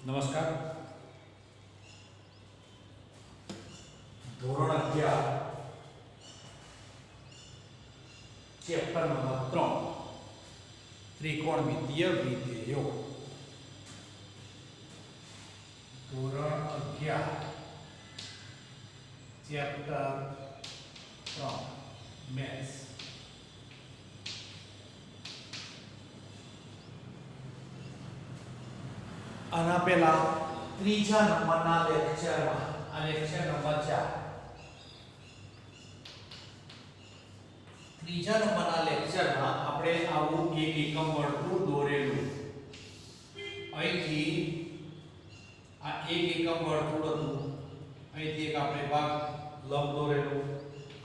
નમસ્કાર. ધોરણ 11 chapter number 3 ત્રિકોણમિતીય વિધેયો. ધોરણ 11 ચેપ્ટર 3 મેથ્સ. આના પહેલા ત્રીજા નંબરના લેક્ચરમાં આ લેક્ચર નંબર 4 ત્રીજા નંબરના લેક્ચરમાં આપણે આવું એક એકમ વર્તુળ દોરેલું. અહીંથી આ એક એકમ વર્તુળ હતું, અહીંથી એક આપણે ભાગ લંબ દોરેલું.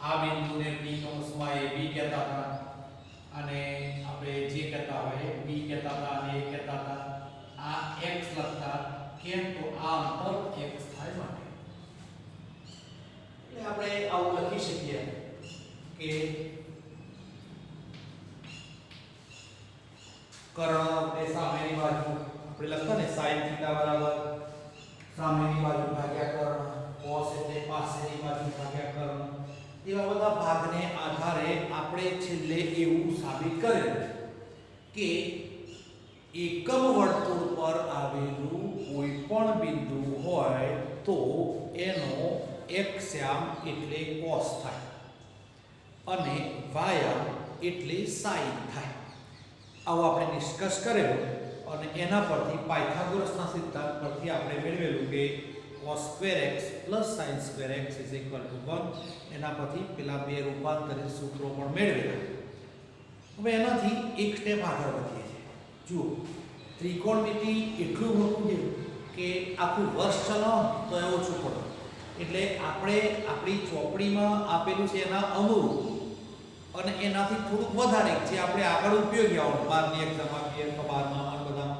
આ બિંદુને P કૌંસમાં AB કહેતા હતા અને આપણે જે કહેતા હોય B કહેતા હતા અને A કહેતા હતા. આ x લખતા કેમ તો આ અંતર x થાય માટે. એટલે આપણે આવું લખી શકીએ કે કર્ણ તે સામેની બાજુ આપણે લખતા ને sin θ બરાબર સામેની બાજુ ભાગ્યા કર્ણ, cos એટલે પાસેની બાજુ ભાગ્યા કર્ણ. એવા બધા ભાગને આધારે આપણે છેલ્લે એવું સાબિત કરેલું કે એકમ વર્તુળ પર આવેલું કોઈ પણ બિંદુ હોય તો એનો xયામ એટલે cos થાય અને yયામ એટલે sin થાય. આવો આપણે નિષ્કર્ષ કરેલો અને એના પરથી પાયથાગોરસના સિદ્ધાંત પરથી આપણે મેળવેલું કે cos2x sin2x 1. એના પરથી પેલા બે રૂપાંતરિત સૂત્રો પણ મેળવેલા. હવે એનાથી એક સ્ટેપ આગળ વધીએ છીએ. જુઓ, ત્રિકોણમિતિ એટલું મોટું છે કે આખું વર્ષ ચલાવો તો એ ઓછું પડે. એટલે આપણે આપણી ચોપડીમાં આપેલું છે એના અનુરૂપ અને એનાથી થોડુંક વધારે જે આપણે આગળ ઉપયોગી આવતું 12ની એક્ઝામ આપીએ તો 12માં બધા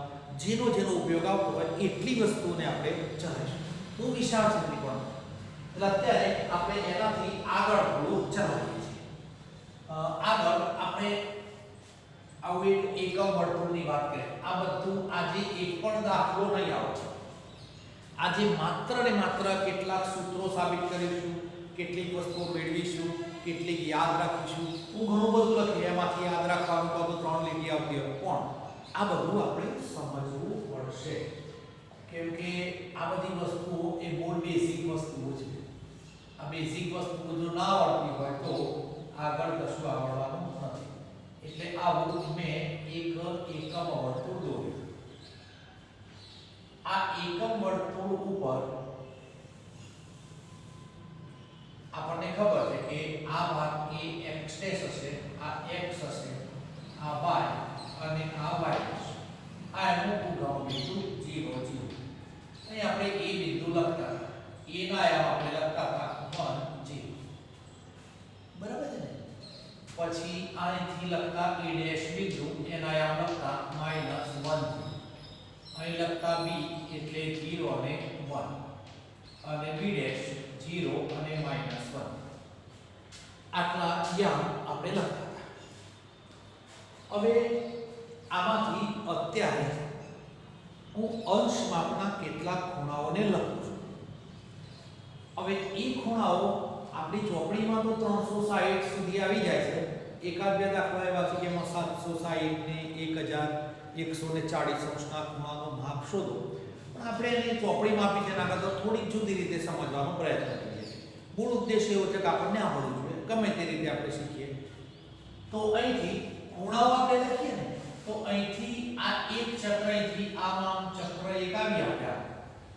જેનો ઉપયોગ આવતો હોય એટલી વસ્તુને આપણે ચલાવીશું. બહુ વિશાળ છે ત્રિકોણ. એટલે અત્યારે આપણે એનાથી આગળ થોડું ચલાવીએ છીએ. આગળ આપણે આવું એક એકમ વર્તુળની વાત કરીએ. આ બધું આજે એક પણ દાખલો નહીં આવશે. આજે માત્ર ને માત્ર કેટલાક સૂત્રો સાબિત કરીશું, કેટલીક વસ્તુઓ મેળવીશું, કેટલીક યાદ રાખીશું. હું ઘણું બધું લખી એમાંથી યાદ રાખવાનું તો 3 લીટી આવતી હોય પણ આ બધું આપણે સમજવું પડશે કેમ કે આ બધી વસ્તુઓ એ બહુ બેઝિક વસ્તુઓ છે. આ બેઝિક વસ્તુઓ જો ના આવડતી હોય તો આગળ કશું આવડવાનું નથી. એટલે આવું મેં એક એકમ વર્તુળ દોર્યું. આ એકમ વર્તુળ ઉપર આપણને ખબર છે કે આ ભાગ એ x' હશે, આ x હશે, આ y અને આ y હશે. આ એનું ઉગમ બિંદુ 0 0. અહીં આપણે a બિંદુ લખતા હતા, a ના આયામ આપણે લખતા હતા 1 0. બરાબર છે ને? પછી અહીંથી લખતા a' બિંદુ એના આયામ લખતા -1 અહીં લખતા b એટલે 0 અને 1 અને b' 0 અને -1 આટલા યામ આપણે લખતા હતા. હવે આમાંથી અત્યારે હું અંશ માપના કેટલાક ખૂણાઓને લખું છું. હવે એ ખૂણાઓ આપણી ચોપડીમાં તો 360 સુધી આવી જાય છે. એકાદ બે દાખલા એવા છે કે એમાં 760 ને 1140 અંશના ખૂણાનો માપ શોધો. પણ આપણે એને ચોપડીમાં આપી છે એના કરતાં થોડીક જુદી રીતે સમજવાનો પ્રયત્ન કરીએ છીએ. મૂળ ઉદ્દેશ એવો છે કે આપણને આવડવું જોઈએ, ગમે તે રીતે આપણે શીખીએ. તો અહીંથી ખૂણાઓ આપણે લખીએ ને તો અહીંથી આ એક ચક્ર અહીંથી આમ ચક્ર એક આવી આપ્યા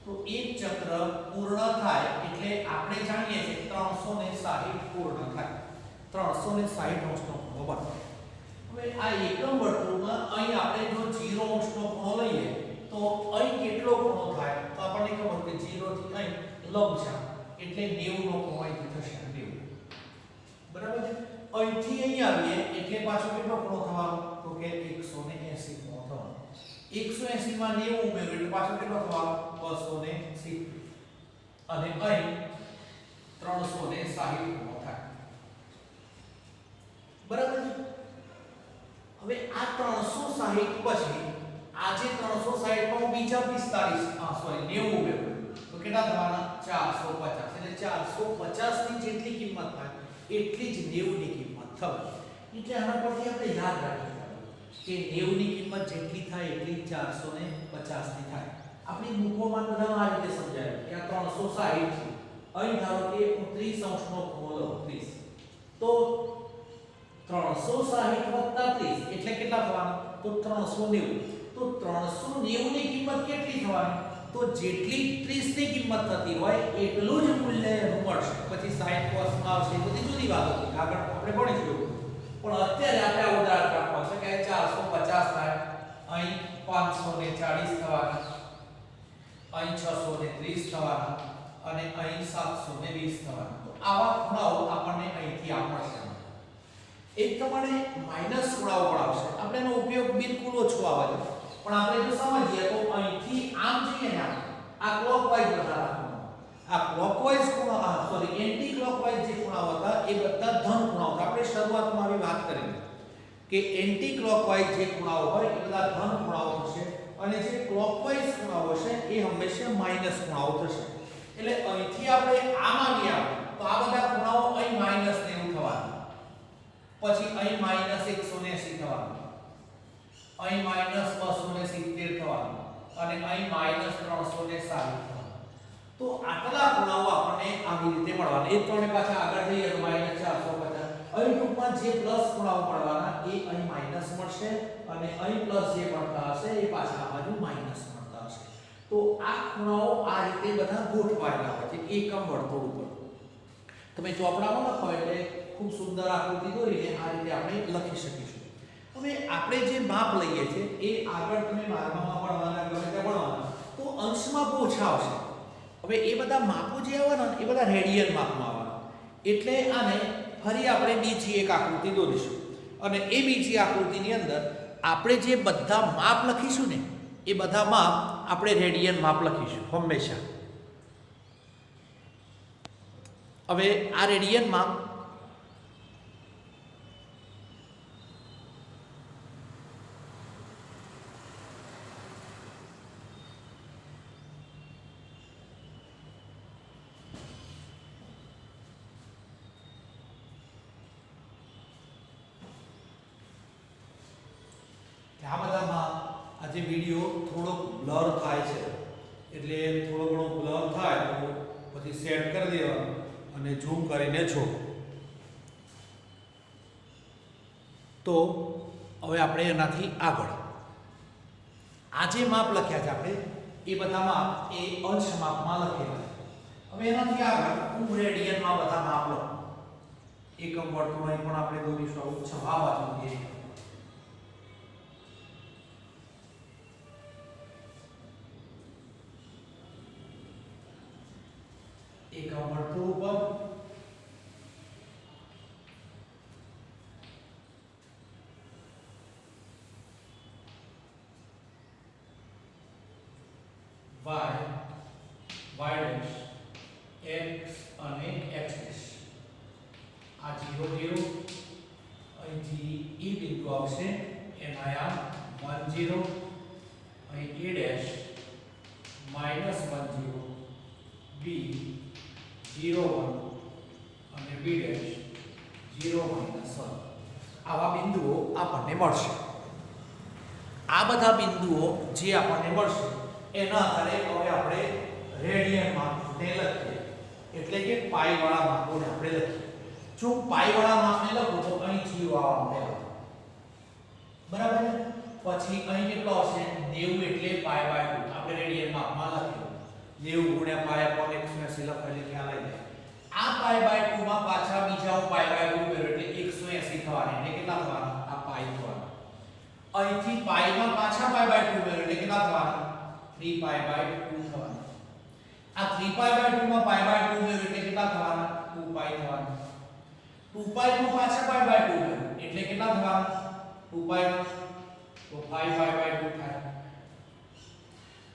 તો એક ચક્ર પૂર્ણ થાય એટલે આપણે જાણીએ છીએ 360 પૂર્ણ થાય. 360 અંશનો ખૂણો બને. હવે આ એકમ વર્તુળમાં અહીં આપણે જો 0 અંશનો ખૂણો લઈએ તો અહીં કેટલો ખૂણો થાય તો આપણને ખબર કે 0 થી અહીં લંબચોરસ એટલે 90 નો ખૂણો અહીંથી થશે 90. બરાબર છે? અહીંથી અહીં આવીએ એટલે પાછો કેટલો ખૂણો થવાનો તો કે 180 ખૂણો થવાનો. 180 માં 90 ઉમેરો એટલે પાછો કેટલો થવાનો 270 અને અહીં 360 ખૂણો થાય. બરાબર છે? હવે આ 360 પછી આજે 360 માં બીજા 45 સોરી 90 ઉમેરો તો કેટલા થવાના 450 એટલે 450 ની જેટલી કિંમત થાય એટલી જ 90 ની કિંમત થવાની એટલે આના પરથી આપણે યાદ રાખીએ કે 90 ની કિંમત જેટલી થાય એટલી 450 ની થાય આપણી બુકોમાં બધા આ રીતે સમજાય કે આ 360 છે અહીં ધારો કે હું 30 અંશનો ખૂણો લઉં 30 તો 360 + 30 એટલે કેટલા થવાના તો 390 તો 390 ની કિંમત કેટલી થવાની તો જેટલી 30 ની કિંમત થતી હોય એટલું જ મૂલ્ય એનું મળશે પછી sin cos માં આવશે બધી જુદી વાત હતી આગળ આપણે ભણીશું પણ અત્યારે આપણે આ ઉદાહરણ રાખવાનું છે કે 450 થાય અહીં 540 થવાના અહીં 630 થવાના અને અહીં 720 થવાના તો આવા ખૂણાઓ આપણને અહીંથી આપશે એક તમારે માઈનસ ખૂણાઓ પણ આવશે આપણે એનો ઉપયોગ બિલકુલ ઓછો આવે છે પણ આપણે જો સમજીએ તો અહીંથી આમ જઈએ ને આ ક્લોકવાઇઝ બધા રાખવાનો આ ક્લોકવાઇઝ ખૂણા સોરી એન્ટી ક્લોકવાઇઝ જે ખૂણાઓ હતા એ બધા ધન ખૂણાઓ હતા આપણે શરૂઆતમાં આવી વાત કરી કે એન્ટી ક્લોકવાઇઝ જે ખૂણાઓ હોય એ બધા ધન ખૂણાઓ થશે અને જે ક્લોકવાઇઝ ખૂણાઓ હશે એ હંમેશા માઈનસ ખૂણાઓ થશે એટલે અહીંથી આપણે આમ આવ્યા તો આ બધા ખૂણાઓ અહીં માઈનસ 90 થવાના પછી અહીં -180 થવાનું અહીં -270 થવાનું અને અહીં -360 થવાનું તો આટલા ખૂણાઓ આપણને આવી રીતે મળવાના એ ત્રણે પાછા આગળ જઈએ તો -450 અહીં ટૂંકમાં જે પ્લસ ખૂણાઓ મળવાના એ અહીં માઈનસ મળશે અને અહીં પ્લસ જે મળતા હશે એ પાછા આ બાજુ માઈનસ મળતા હશે તો આ ખૂણાઓ આ રીતે બધા ગોઠવાયેલા હોય છે એકમ વર્તુળ ઉપર તમે ચોપડામાં લખો એટલે ખૂબ સુંદર આકૃતિ દોરીને આ રીતે આપણે લખી શકીશું હવે આપણે જે માપ લઈએ છીએ એ આગળ તમે 12માં ભણવાના ગમે તે ભણવાના તો અંશમાં બહુ ઓછા આવશે હવે એ બધા માપો જે આવવાના એ બધા રેડિયન માપમાં આવવાના એટલે આને ફરી આપણે બીજી એક આકૃતિ દોરીશું અને એ બીજી આકૃતિની અંદર આપણે જે બધા માપ લખીશું ને એ બધા માપ આપણે રેડિયન માપ લખીશું હંમેશા હવે આ રેડિયન માપ આ બધામાં આજે વિડિયો થોડો બ્લર થાય છે એટલે થોડો ઘણો બ્લર થાય તો પછી સેટ કરી દેવાનું અને ઝૂમ કરીને જો તો હવે આપણે એનાથી આગળ આ જે માપ લખ્યા છે આપણે એ બધા માપ એ અંશ માપમાં લખેલા છે હવે એનાથી આગળ હું રેડિયનમાં બધા માપ લખું એકમ વર્તુળ પણ આપણે દોરીશું છવા બાજુ એકમ વર્તુળ ઉપર y dash x અને x dash આ 0 0 અહીંથી e બિંદુ આવશે એના આ 1 0 અહીં a dash -1 0 b 0 1 અને b dash 0 -1 આવા બિંદુઓ આપણને મળશે આ બધા બિંદુઓ જે આપણને મળશે એના આધારે હવે આપણે રેડિયન માપને લખીએ એટલે કે પાઈ વાળા માપોને આપણે લખીએ જો પાઈ વાળા માપને લખો તો અહીં 0 આવવાનું આવે બરાબર પછી અહીં કેટલો આવશે 90 એટલે પાઈ બાય 2 આપણે રેડિયન માપમાં લખ્યું 90 * પાઈ / 180 લખાયેલી ખ્યાલ આવી જાય આ પાઈ બાય 2 માં પાછા બીજા પાઈ બાય 2 કર્યો એટલે 180 થવાના એટલે કેટલા થવાના આ પાઈ થવાના અહીંથી પાઈ માં પાછા પાઈ બાય 2 કર્યો એટલે કેટલા થવાના 3 પાઈ બાય 2 થવાના આ 3 પાઈ બાય 2 માં પાઈ બાય 2 કર્યો એટલે કેટલા થવાના 2 પાઈ થવાના 2 પાઈ માં પાછા પાઈ બાય 2 કર્યો એટલે કેટલા થવાના 2 પાઈ માં તો 5 પાઈ બાય 2 થાય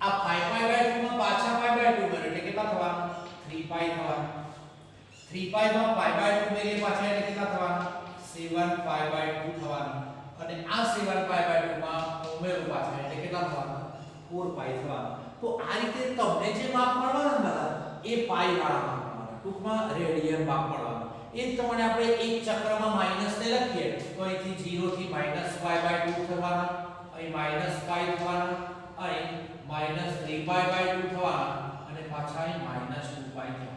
આ 5 પાઈ બાય 2 માં પાછા પાઈ બાય 2 કર્યો એટલે કેટલા થવાના 3 પાઈ થવાના 3 પાઈ માં પાઈ બાય 2 મેળે પાછા એટલે કેટલા થવાના 7 પાઈ બાય 2 થવાના અને આ 7 પાઈ બાય 2 માં ઉમેરો પાછા એટલે કેટલા થવાના 4 પાઈ થવાના. તો આ રીતે તમને જે માપ મળવાના બધા એ પાઈ વાળા માપ મળવાના, ટૂંકમાં રેડિયન માપ મળવાના. એ જ પ્રમાણે આપણે એક ચક્રમાં માઈનસ ને લખીએ તો અહીંથી 0 થી -π/2 થવાના, અહીં -π થવાના, અહીં -3π/2 થવાના અને પાછા અહીં -2π થવાના.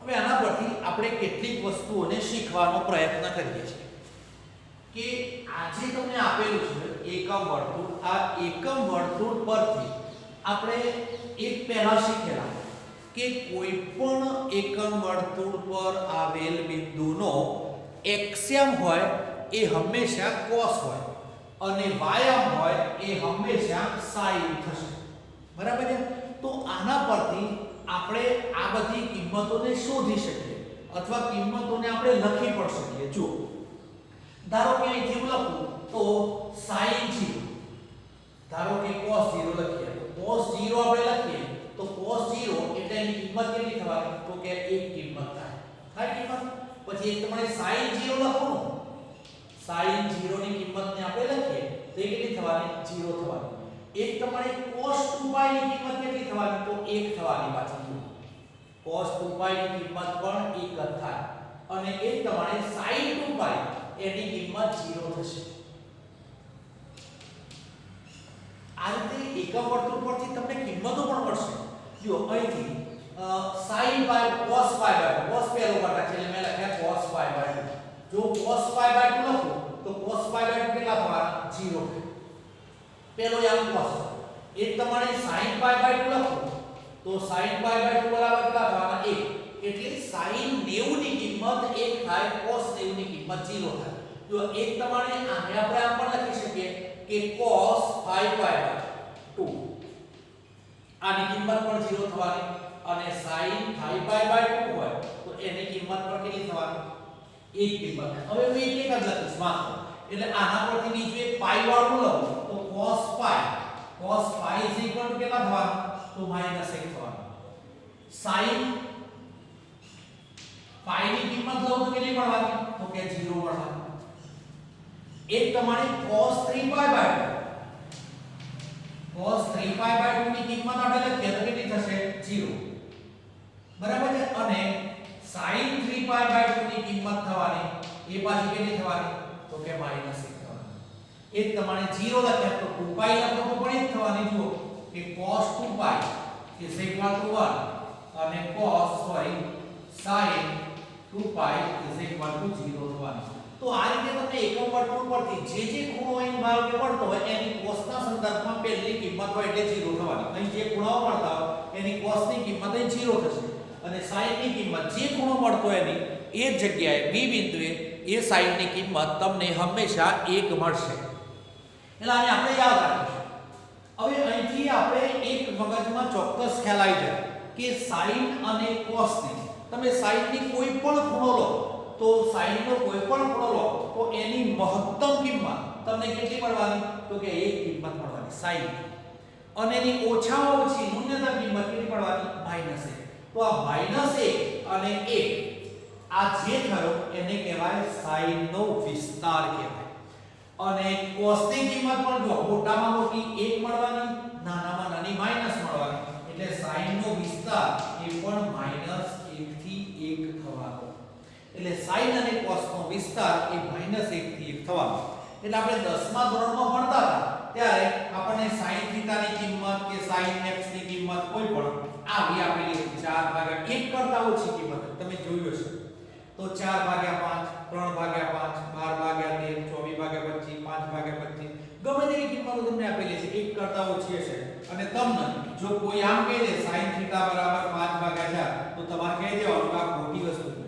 હવે આના પરથી આપણે કેટલીક વસ્તુઓને શીખવાનો પ્રયત્ન કરીએ છીએ કે આજે તમને આપેલું છે એકમ વર્તુળ. આ એકમ વર્તુળ પરથી આપણે એક પહેલા શીખેલા કે કોઈ પણ એકમ વર્તુળ પર આવેલ બિંદુનો એક્સ્યામ હોય એ હંમેશા cos હોય અને વાયામ હોય એ હંમેશા sin થશે. બરાબર છે? તો આના પરથી આપણે આ બધી કિંમતોને શોધી શકીએ અથવા કિંમતોને આપણે લખી પણ શકીએ. જો ધારો કે અહીંથી હું લખું તો sin 0, ધારો કે cos 0 લખીએ તો cos 0 આપણે લખીએ તો cos 0 એટલે એની કિંમત કેટલી થવાની તો કે એક કિંમત થાય કિંમત. પછી એક તમારે sin 0 લખો, sin 0 ની કિંમતને આપણે લખીએ તો એ કેટલી થવાની 0 થવાની. એક તમારે cos 2π ની કિંમત કેટલી થવાની તો 1 થવાની. પાછી cos 2π ની કિંમત પણ 1 જ થાય અને એક તમારે sin 2π એની કિંમત 0 થશે. આ રીતે એકમ વર્તુળ પરથી તમને કિંમતો પણ મળશે. જો અહીંથી sin π cos π/2, cos પહેલો ઘટક છે એટલે મેં લખ્યા cos π/2. જો cos π/2 લખું તો cos π/2 કેટલા થવાના 0 થાય. પહેલો યામ cos. એક તમારે sin π/2 લખું તો sin π/2 બરાબર કેટલા થવાના 1. એટલે sin 90 ની કિંમત 1 થાય, cos 90 ની કિંમત 0 થાય. જો એક તમારે આને આપણે આમ પણ લખી શકીએ કે cos 5π/2 આની કિંમત પણ 0 થવાની અને sin 5π/2 હોય તો એની કિંમત પણ કેટલી થવાની 1 કિંમત. હવે હું એક જ લખીશ માત્ર. એટલે આના પરથી બીજું એક પાઈ વાળું લઉં તો cos π કેટલા થવાના તો -1 થવાના. sin π ની કિંમત લઉં તો કેટલી મળવાની તો કે 0 મળવાની. એક તમારે cos 3π/2, cos 3π/2 ની કિંમત આપણે લખીએ તો કેટલી થશે 0. બરાબર છે? અને sin 3π/2 ની કિંમત થવાની એ પાછી કેટલી થવાની તો કે -1 થવાની. એક તમારે 0 લખ્યા તો 2π લખો તો પણ એ જ થવાની. જુઓ કે cos 2π = 1 અને cos sin 2π = 0 થવાની. તો આ રીતે તમને એકમ વર્તુળ પરથી જે ખૂણો અહીં ધારો કે મળતો હોય એની cos ના સંદર્ભમાં પહેલી કિંમત હોય એટલે 0 થવાની. અહીં જે ખૂણાઓ મળતા હોય એની cos ની કિંમત અહીં 0 થશે અને sin ની કિંમત જે ખૂણો મળતો હોય એની એ જગ્યાએ b બિંદુએ એ sin ની કિંમત તમને હંમેશા 1 મળશે. એટલે આને આપણે યાદ રાખીશું. હવે અહીંથી આપણે એક મગજમાં ચોક્કસ ખ્યાલ આવી જાય કે sin અને cos ની તમે sin ની કોઈ પણ ખૂણો લો તો sin નો કોઈ પણ ખૂણો લો તો એની મહત્તમ કિંમત તમને કેટલી મળવાની તો કે 1 કિંમત મળવાની sin. અને એની ઓછામાં ઓછી ન્યૂનતમ કિંમત કેટલી મળવાની -1. તો આ -1 અને 1 આ જે થયો એને કહેવાય sin નો વિસ્તાર કહેવાય. અને cos ની કિંમત પણ જો મોટામાં મોટી 1 મળવાની, નાનામાં નાની માઈનસ મળવાની. એટલે sin નો વિસ્તાર એ પણ -1 થી 1 થવાનો. એટલે sin અને cos નો વિસ્તાર એ -1 થી 1 થવાનો. એટલે આપણે 10મા ધોરણમાં ભણતા હતા ત્યારે આપણને sin θ ની કિંમત કે sin x ની કિંમત કોઈ પણ આવી આપેલી હતી 4/1 કરતા ઓછી કિંમત તમે જોયું હશે. તો 4/5, 3/5, 12/13, 24/25, 5/25 ગમે તેવી કિંમતો તમને આપેલી છે 1 કરતા ઓછી હશે. અને તમને જો કોઈ આમ કહે દે sin θ = 5/4 તો તમારે કહી દેવાનું કે આ ખોટી વસ્તુ છે.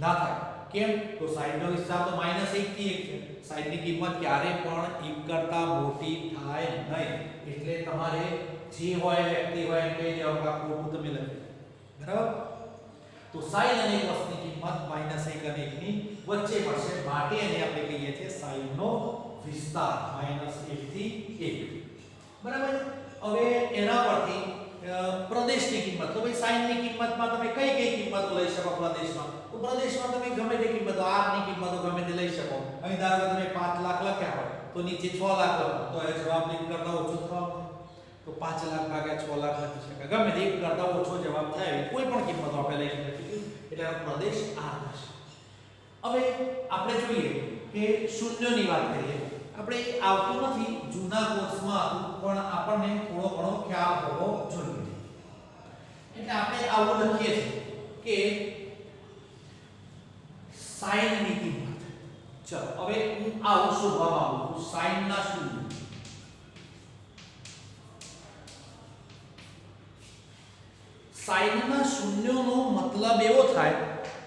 ના થાય. કેમ? તો sin નો વિસ્તાર તો -1 થી 1 છે. sin ની કિંમત ક્યારે પણ 1 કરતા મોટી થાય નહીં. એટલે તમારે જે હોય વ્યક્તિ હોય એમ કહી દેવાનું કે આ ખોટું તમે લખ્યું. બરાબર? તો sin અને cos ની કિંમત -1 અને 1 ની વચ્ચે મળશે. માટે એને આપણે કહીએ છીએ sin નો વિસ્તાર -1 થી 1. બરાબર? હવે એના પરથી પ્રદેશની કિંમત તો ભાઈ sin ની કિંમતમાં તમે કઈ કઈ કિંમતો લઈ શકો પ્રદેશમાં? તો પ્રદેશમાં તમે ગમે તે કિંમતો r ની કિંમતો ગમે તે લઈ શકો. અહીં ધારો કે તમે 5 લાખ લખ્યા હોય તો નીચે 6 લાખ લખો તો એ જવાબ 1 કરતા ઓછો થવાનો તો 5 લાખ ભાગ્યા 6 લાખ લખી શકાય ગમે તે 1 કરતા ઓછો જવાબ થાય કોઈ પણ કિંમત આપણે લઈ શકીએ એટલે આ પ્રદેશ R થશે હવે આપણે જોઈએ કે શૂન્યની વાત કરીએ આપણે આવતું નથી જૂના કોર્સમાં પણ આપણને થોડો ઘણો ખ્યાલ હોવો જોઈએ એટલે આપણે આવું લખીએ છીએ કે sin ની કિંમત ચલો હવે હું આવું શોધવા માંગુ છું sin ના શૂન્ય sin ના શૂન્યનો મતલબ એવો થાય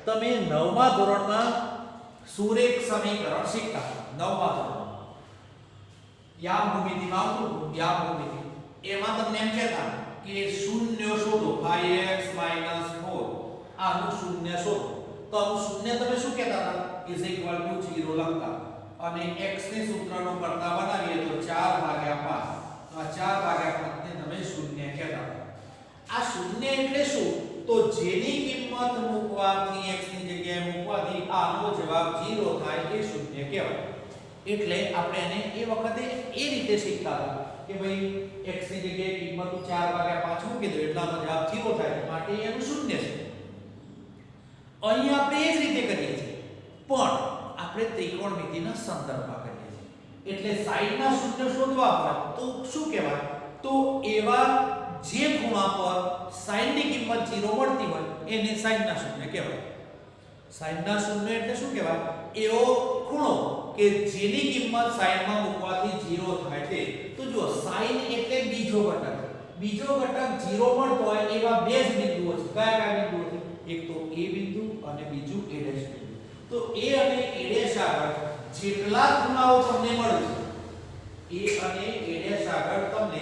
તમે 9મા ધોરણમાં સુરેખ સમીકરણ શીખતા 9મા ધોરણમાં યામ ભૂમિતિમાં આવતું યામ ભૂમિતિ એમાં તમને એમ કહેતા કે શૂન્ય શોધો 5x 4 આનું શૂન્ય શોધો તો આનું શૂન્ય તમે શું કહેતા હતા = 0 લખતા અને x ને સૂત્રનો કરતા બનાવીએ તો 4/5 તો આ 4/5 ને તમે શૂન્ય કહેતા હતા આ શૂન્ય એટલે શું તો જેની કિંમત મૂકવાથી x ની જગ્યાએ મૂકવાથી આનો જવાબ 0 થાય એ શૂન્ય કહેવાય એટલે આપણે એને એ વખતે એ રીતે શીખતા હતા કે ભાઈ x ની જગ્યાએ કિંમત 4/5 મૂકી દો એટલે આનો જવાબ 0 થાય માટે એનું શૂન્ય છે અહીં આપણે એ જ રીતે કરીએ છીએ પણ આપણે ત્રિકોણમિતિના સંદર્ભમાં કરીએ છીએ એટલે sin ના શૂન્ય શોધવા હોય તો શું કહેવાય તો એવા જે ખૂણા પર sin ની કિંમત 0 મળતી હોય એને sin ના શૂન્ય કહેવાય sin ના શૂન્ય એટલે શું કહેવાય એવો ખૂણો કે જેની કિંમત sin માં મૂકવાથી 0 થાય તે તો જો sin એટલે બીજો ઘટક 0 મળતો હોય એવા બે જ બિંદુઓ છે કયા બિંદુઓ છે એક તો a બિંદુ અને બીજું a' બિંદુ તો a અને a' આગળ જેટલા ખૂણાઓ તમને મળે છે a અને a' આગળ તમને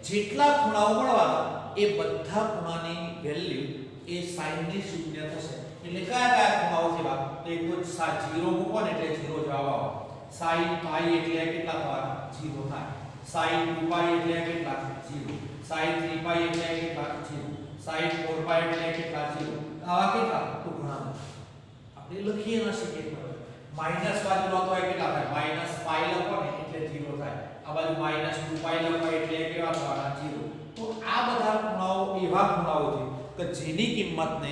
જેટલા ખૂણાઓ મળવાના એ બધા ખૂણાની વેલ્યુ એ sin ની શૂન્ય થશે એટલે કયા ખૂણાઓ છે બા તો એક તો 0 મૂકો ને એટલે 0 જવાબ આવે sin pi એટલે કેટલા થવાના 0 થાય sin 2 pi એટલે કેટલા 0 sin 3 pi એટલે કેટલા 0 sin 4 pi એટલે કેટલા 0 આવા કેટલા તો ઘણા આપણે લખીએ ના શકીએ માઈનસ બાજુ લો તો કેટલા થાય માઈનસ પાઈ લખો ને એટલે 0 થાય આ બાજુ માઈનસ 2 પાઈ લખો એટલે કેવા થવાના 0 તો આ બધા ખૂણાઓ એવા ખૂણાઓ છે કે જેની કિંમતને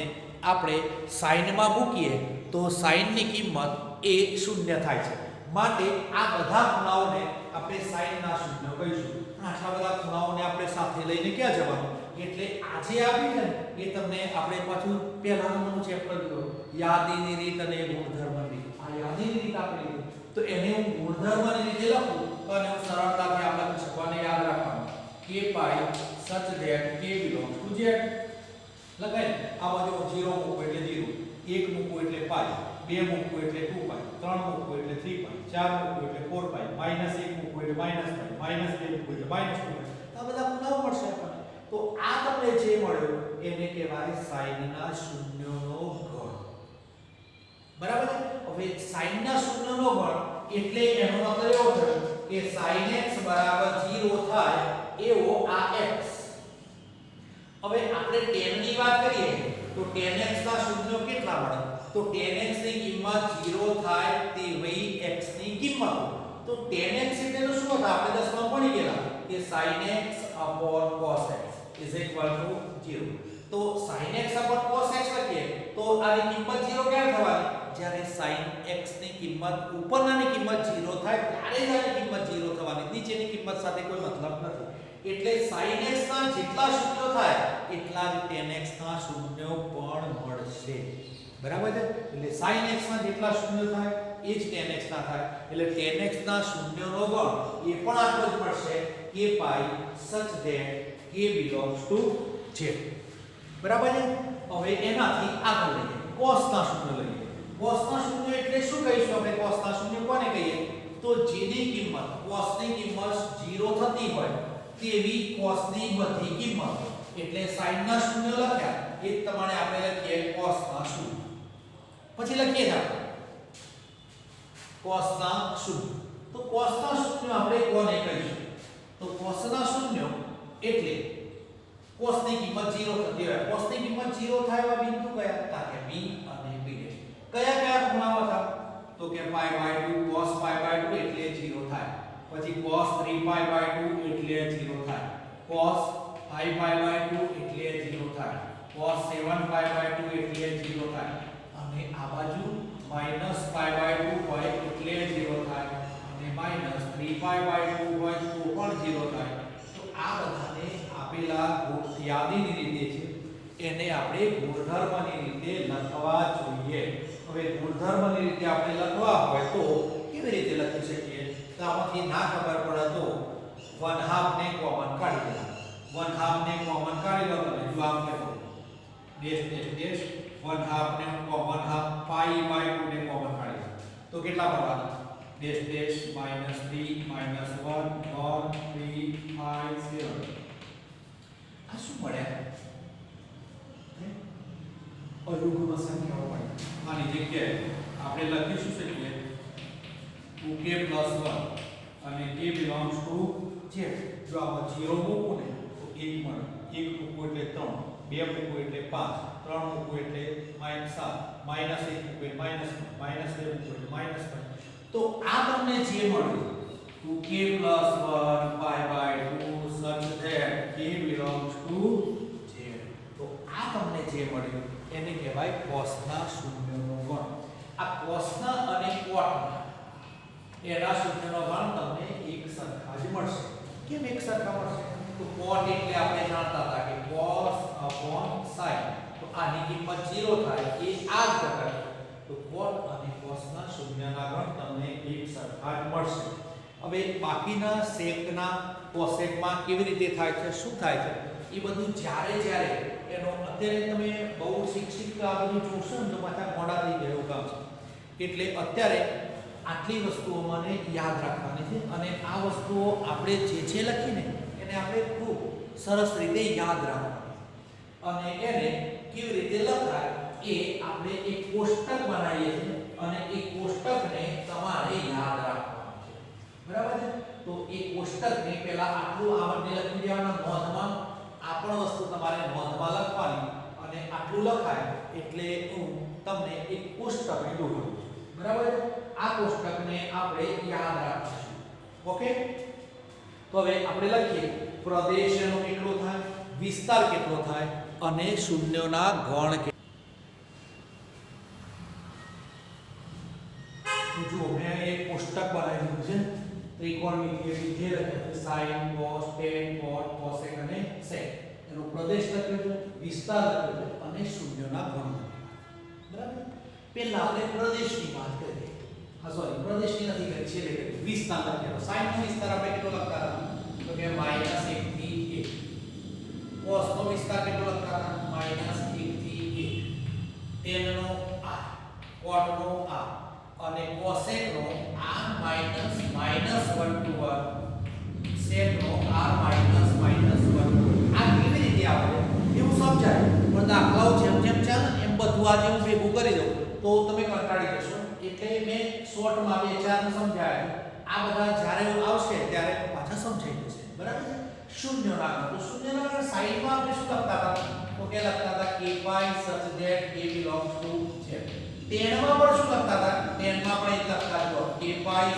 આપણે sin માં મૂકીએ તો sin ની કિંમત એ શૂન્ય થાય છે માટે આ બધા ખૂણાઓને આપણે sin ના શૂન્ય કહીશું આટલા બધા ખૂણાઓને આપણે સાથે લઈને ક્યાં જવાનું એટલે આજે આવી છે એ તમને આપણે પાછું પહેલાનું ચેપ્ટર જોયું યાદીની રીત અને ગુણધર્મની રીત આ યાદીની રીત આપણે લીધી તો એને હું ગુણધર્મની રીતે લખું તો એને હું સરળતાથી આ લખી શકું અને યાદ રાખવાનું k pi such that k belongs to z લખાય આ બાજુ 0 મૂકો એટલે 0 1 મૂકો એટલે pi 2 મૂકો એટલે 2 pi 3 મૂકો એટલે 3 pi 4 મૂકો એટલે 4 pi -1 મૂકો એટલે -pi -2 મૂકો એટલે -2 આ બધા ખૂણાઓ મળશે આપણને તો આ તમને જે મળ્યું એને કહેવાય sin ના શૂન્યનો ગણ બરાબર છે હવે sin ના શૂન્યનો ગણ એટલે એનો મતલબ એવો થયો કે sin x 0 થાય એવો આ x હવે આપણે tan ની વાત કરીએ તો tan x ના શૂન્ય કેટલા મળે તો tan x ની કિંમત 0 થાય તેવી x ની કિંમત તો tan x એટલે શું હતા આપણે 10 માં ભણી ગયેલા કે sin x cos x is equal to 0 તો sin x cos x લખીએ તો આની કિંમત 0 ક્યારે થવાની જ્યારે sin x ની કિંમત ઉપરનાની કિંમત 0 થાય ત્યારે જ આની કિંમત 0 થવાની નીચેની કિંમત સાથે કોઈ મતલબ નથી એટલે sin x ના જેટલા શૂન્ય થાય એટલા જ tan x ના શૂન્ય પણ મળશે બરાબર છે એટલે sin x ના જેટલા શૂન્ય થાય એ જ tan x ના થાય એટલે tan x ના શૂન્યનો ગણ એ પણ આટલો જ મળશે k pi such that k belongs to z બરાબર છે હવે એનાથી આગળ લઈએ cos ના શૂન્ય લઈએ cos ના શૂન્ય એટલે શું કહીશું આપણે cos ના શૂન્ય કોને કહીએ તો જેની કિંમત cos ની કિંમત 0 થતી હોય તેવી cos ની બધી કિંમત એટલે sin ના શૂન્ય લખ્યા એ તમારે આપણે લખીએ cos ના શૂન્ય પછી લખીએ આપણે cos ના શૂન્ય તો cos ના શૂન્ય આપણે કોને કહીશું તો cos ના શૂન્ય એટલે cos ની કિંમત 0 થતી હોય cos ની કિંમત 0 થાય એવા બિંદુ કયા હતા કે b અને b કયા ખૂણાઓ હતા તો કે pi/2 cos pi/2 એટલે 0 થાય પછી cos 3π/2 એટલે 0 થાય, cos 5π/2 એટલે 0 થાય, cos 7π/2 એટલે 0 થાય, અને આ બાજુ -π/2 હોય એટલે 0 થાય, અને -3π/2 હોય તો પણ 0 થાય. તો આ બધાને આપેલા યાદીની રીતે છે એને આપણે ગુણધર્મની રીતે લખવા જોઈએ. હવે ગુણધર્મની રીતે આપણે લખવા હોય તો કેવી રીતે લખી શકીએ? તો આમાંથી ના ખબર પડે તો 1/2 ને કોમન કાઢી લો. 1/2 ને કોમન કાઢી લો તમે જો આમ લખો ડેશ 1/2 ને કોમન હાફ π/2 ને કોમન કાઢી લો તો કેટલા મળવાના? ડેશ -3 -1 1 3 5 0. આ શું મળ્યા? અયુગ્મ સંખ્યાઓ મળી. આની જગ્યાએ આપણે લખી શું શકીએ? 2k + 1 અને k belongs to z. જો આમાં 0 મૂકું ને તો 1 મળે, 1 મૂકું એટલે 3, 2 મૂકું એટલે 5, 3 મૂકું એટલે -7, -1 મૂકું એટલે -2 મૂકું એટલે -5. તો આ તમને જે મળ્યું 2k + 1 π/2 such that k belongs to z. તો આ તમને જે મળ્યું એને કહેવાય કોસના શૂન્યનો ગણ. આ કોસના અને કોટના એના શૂન્યનો ગણ તમને એક સરખા જ મળશે. કેમ એક સરખા મળશે? તો કોટ એટલે આપણે જાણતા હતા કે cos/sin. તો આની કિંમત 0 થાય એ આ જ પ્રકારે. તો કોટ અને કોસના શૂન્યના ગણ તમને એક સરખા જ મળશે. હવે બાકીના સેકના કોસેકમાં કેવી રીતે થાય છે, શું થાય છે, એ બધું જ્યારે એનો અત્યારે તમે બહુ શિક્ષિત આ બધું જોશો ને તો પાછા મોડા થઈ જાય એવું કામ છે. એટલે અત્યારે આટલી વસ્તુઓ મને યાદ રાખવાની છે અને આ વસ્તુઓ આપણે જે લખીને એને આપણે ખૂબ સરસ રીતે યાદ રાખવાની. અને એને કેવી રીતે લખાય એ આપણે એક કોષ્ટક બનાવીએ છીએ અને એ કોષ્ટકને તમારે યાદ રાખવાનું છે. બરાબર છે? તો એ કોષ્ટકને પહેલા આટલું આવડને લખી દેવાના નોંધમાં. આ પણ વસ્તુ તમારે નોંધમાં લખવાની અને આટલું લખાય એટલે હું તમને એક કોષ્ટક દોરું. બરાબર? આ કોષ્ટકને આપણે યાદ રાખીશું. ઓકે? તો હવે આપણે લખીએ પ્રદેશ એનો કેટલો થાય, વિસ્તાર કેટલો થાય અને શૂન્યોના ગણ કેટલા. તો જો મેં એક કોષ્ટક બનાવ્યું છે ત્રિકોણમિતિય જે લખ્યું છે sin cos tan cot cosec અને sec. એનો પ્રદેશ લખ્યો છે, વિસ્તાર લખ્યો છે અને શૂન્યના ગણ. બરાબર? પહેલા આપણે પ્રદેશની વાત કરીએ. સોરી, પ્રદેશની નથી કરી, છેલ્લે કરી. વિસ્તાર લખ્યો. sin નો વિસ્તાર આપણે કેટલો લખતા હતા? તો કે -1 થી 1. cos નો વિસ્તાર કેટલો લખતા હતા? -1 થી 1. tan નો આ, cot નો આ અને cosec no r -1 to 1, sec no r -1 આ કેવી રીતે આવે એવું સમજાય. પણ દાખલાઓ જેમ ચાલે એમ બધું આજે હું ભેગું કરી દઉં તો તમે કંટાળી જશો. એટલે મેં શોર્ટમાં 2-4 સમજાવ્યું. આ બધા જ્યારે આવશે ત્યારે પાછા સમજાઈ જશે. બરાબર છે? શૂન્યના ગણ. તો શૂન્યના ગણ સાઈડમાં આપણે શું લખતા હતા? તો કે લખતા હતા k such that k belongs to z. ટેનમાં પણ શું લખતા હતા? ટેનમાં પણ એ લખતા હતો k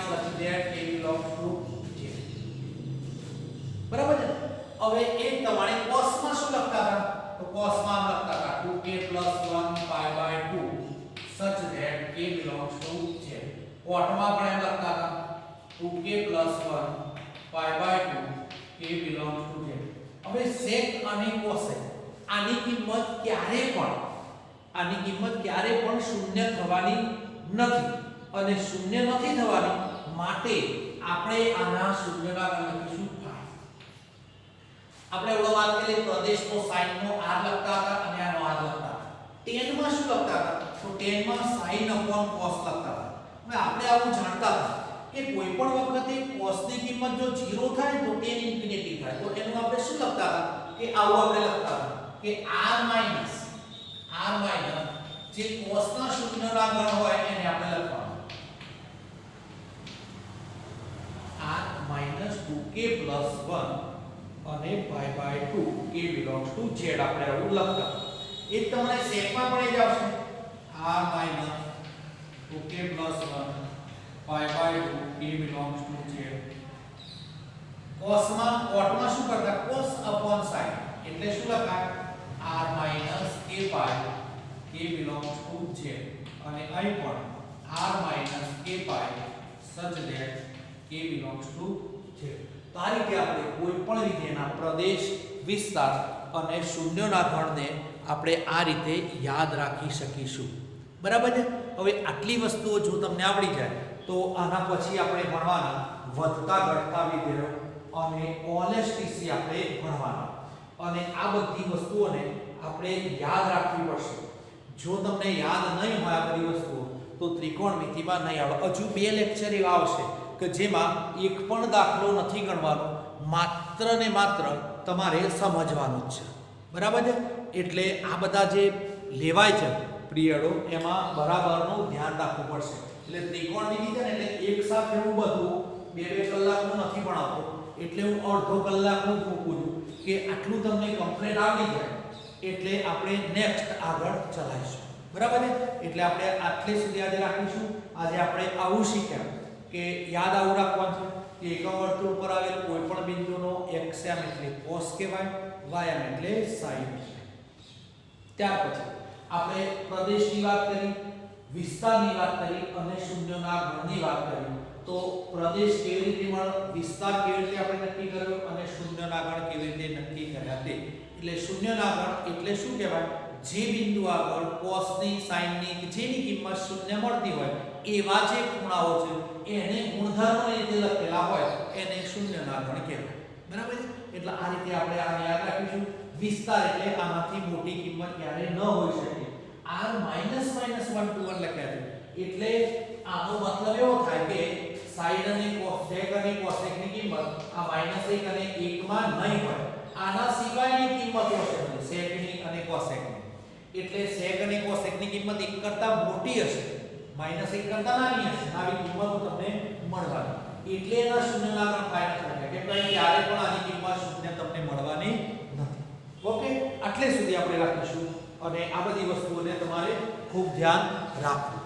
such that k belongs to z. બરાબર છે? હવે એક તમારે કોસમાં શું લખતા હતા? તો કોસમાં લખતા હતા 2k + 1 π/2 such that k belongs to z. કોટમાં પણ એમ લખતા હતા 2k + 1 π/2 k belongs to z. હવે sec અને cosec આની કિંમત ક્યારે પણ શૂન્ય થવાની નથી. અને શૂન્ય નથી થવાની માટે આપણે આના શૂન્યના ગણ લખીશું 5. આપણે ઓલો વાત કરી પ્રદેશનો sin નો r લખતા હતા અને આનો r લખતા હતા. tan માં શું લખતા હતા? તો tan માં sin/cos લખતા હતા. હવે આપણે આવું જાણતા હતા કે કોઈ પણ વખતે cos ની કિંમત જો 0 થાય તો tan ઇન્ફિનિટી થાય. તો એનું આપણે શું લખતા હતા? કે આવું આપણે લખતા હતા કે r જે cos ના શૂન્યના ગણ હોય એને આપણે લખવાનું r - 2k + 1 અને π/2 k belongs to z. આપણે આવું લખતા. એ તમને સેકમાં પણ જ આવશે r - 2k + 1 π/2 k belongs to z. કોસમાં કોટમાં શું કરતા cos upon sin એટલે શું લખાય r minus k pi k belongs to z અને અહીં પણ r minus k pi such that k belongs to z. તો આ રીતે આપણે કોઈ પણ વિધેયના પ્રદેશ વિસ્તાર અને શૂન્યોના ગણને આપણે આ રીતે યાદ રાખી શકીશું. બરાબર છે. હવે આટલી વસ્તુઓ જો તમને આવડી જાય તો આના પછી આપણે ભણવાના વધતા ઘટતા વિધેયો અને ઓએલએસટીસી આપણે ભણવાના અને આ બધી વસ્તુઓને આપણે યાદ રાખવી પડશે. જો તમને યાદ નહીં હોય આ બધી વસ્તુઓ તો ત્રિકોણમિતિમાં નહીં આવડે. હજુ 2 લેક્ચર એવા આવશે કે જેમાં એક પણ દાખલો નથી ગણવાનો, માત્ર ને માત્ર તમારે સમજવાનું જ છે. બરાબર છે. એટલે આ બધા જે લેવાય છે પિરિયડો એમાં બરાબરનું ધ્યાન રાખવું પડશે. એટલે ત્રિકોણમિતિ છે ને એટલે એક સાથે હું બધું 2-2 કલાકનું નથી ભણાવતો, એટલે હું અડધો કલાકનું જ મૂકું છું કે આટલું તમને કમ્પ્લીટ આવડી જાય એટલે આપણે નેક્સ્ટ આગળ ચલાવીશું. બરાબર છે. એટલે આપણે આટલે સુધી આજે રાખીશું. આજે આપણે આવું શીખ્યા કે યાદ આવું રાખવાનું છે કે એકમ વર્તુળ પર આવેલ કોઈ પણ બિંદુનો x એમ એટલે cos કહેવાય, y એમ એટલે sin. ત્યાર પછી આપણે પ્રદેશની વાત કરી, વિસ્તારની વાત કરી અને શૂન્યોના ગણની વાત કરી. તો પ્રદેશ કેવી રીતે મળે, વિસ્તાર કેવી રીતે આપણે નક્કી કર્યો અને શૂન્યના ગણ કેવી રીતે નક્કી કર્યા તે. એટલે શૂન્યના ગણ એટલે શું કહેવાય, જે બિંદુ આગળ cos ની sin ની જેની કિંમત શૂન્ય મળતી હોય એવા જે ખૂણાઓ છે એને ગુણધર્મ રીતે લખેલા હોય એને શૂન્યના ગણ કહેવાય. બરાબર છે. એટલે આ રીતે આપણે આને યાદ રાખીશું. વિસ્તાર એટલે આમાંથી મોટી કિંમત ક્યારે ન હોઈ શકે. r -1 to 1 લખ્યા છે એટલે આનો મતલબ એવો થાય કે sin અને cos sec અને cosec ની કિંમત આ -1 અને 1 માં નહીં હોય. આના સિવાયની કિંમતો હશે sec ની અને cosec ની. એટલે sec અને cosec ની કિંમત 1 કરતા મોટી હશે, -1 કરતા નાની હશે. આવી કિંમતો તમને મળવાની. એટલે એના શૂન્યના ગણ ફાઇનલ થાય કે ભાઈ ક્યારે પણ આની કિંમત શૂન્ય તમને મળવાની નથી. ઓકે, આટલે સુધી આપણે રાખીશું અને આ બધી વસ્તુઓને તમારે ખૂબ ધ્યાન રાખવું.